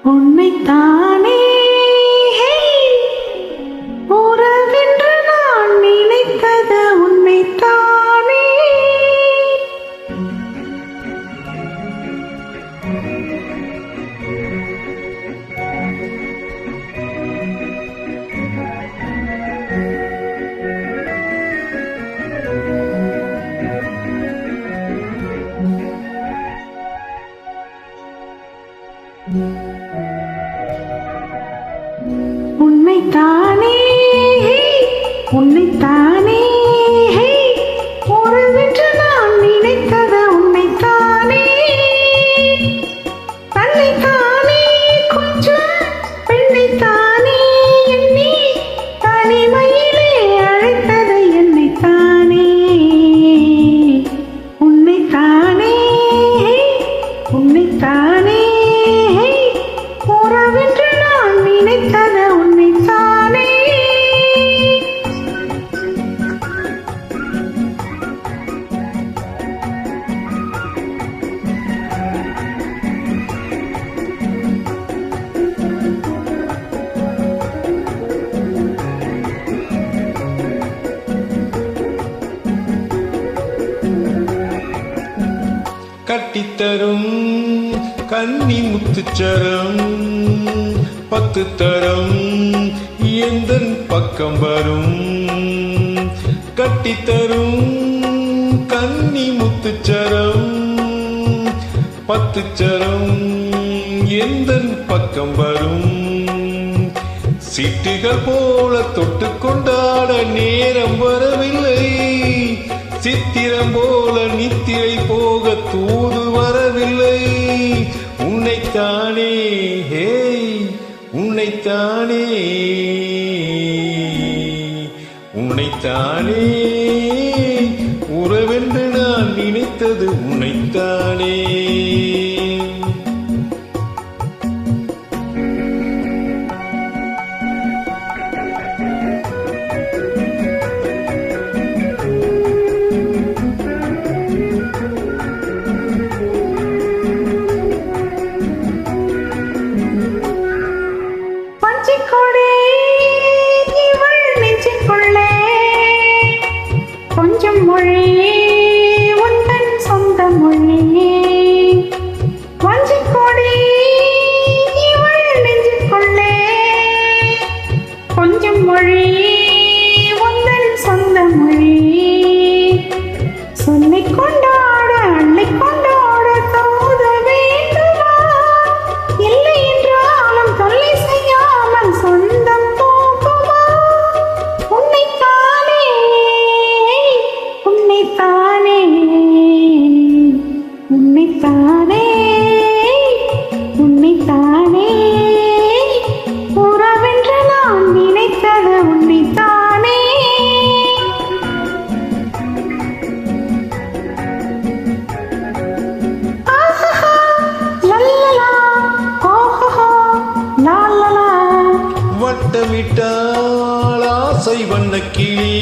உன்னைத்தானே உறவென்று நான் நினைத்தது உன்னைத்தானே. உன்னைத்தானே உன்னைத்தானே உறவென்று நான் நினைத்தது உன்னைத்தானே. தன்னைத்தானே கொஞ்சம் பெண்ணைத்தானே எண்ணி தனிமையிலே அழைத்தது என்னைத்தானே. உன்னைத்தானே உன்னைத்தானே உறவென்று நான் நினைத்தது உன்னைத்தானே. கட்டித்தரும் கன்னி முத்துச்சரம் 10 தரம் எந்தன் பக்கம் வரும். கட்டித்தரும் கன்னி முத்துச்சரம் 10 சரம் எந்தன் பக்கம் வரும். சீட்டுகள் போல தொட்டு கொண்டாட நேரம் வரவில்லை. சித்திரம் போல நித்திரை போக தூது வரவில்லை. உன்னைத்தானே உன்னைத்தானே உன்னைத்தானே உறவென்று நான் நினைத்தது உன்னைத்தானே. கொஞ்சம் மொழியே உந்தன் சொந்த மொழியே. வஞ்சிக்கொடி இவள் நெஞ்சுக்குள்ளே கொஞ்சம் மொழியே உந்தன் சொந்த மொழியே. சொல்லிக் கொண்டாட அள்ளிக் கொண்டாட தோத வேண்டுமா? இல்லை என்றாலும் தொல்லை செய்யாமல் சொந்தம் போகுமா? உன்னைத்தானே உன்னைத்தானே உன்னைத்தானே உன்னைத்தானே உறவென்று நான் நினைத்தது உன்னைத்தானே. ஆஹா லல்லலா ஓஹோ லாலலா. வட்டமிட்டால் ஆசை வண்ணக்கிளி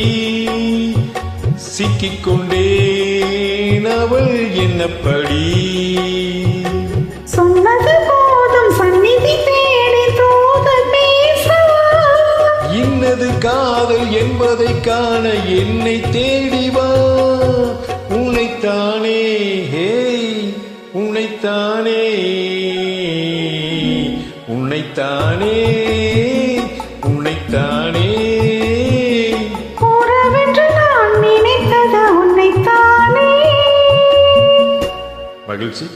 சிக்கிக்கொண்டேன் அவள் என்னப்படி. சொன்னது போதும் சந்நிதி தேடி தூது பேசவா? இன்னது காதல் என்பதை காண என்னை தேடிவா. உன்னைத்தானே உன்னைத்தானே உன்னைத்தானே உன்னைத்தானே உறவென்று நான் நினைத்தது உன்னைத்தானே. மகிழ்ச்சி.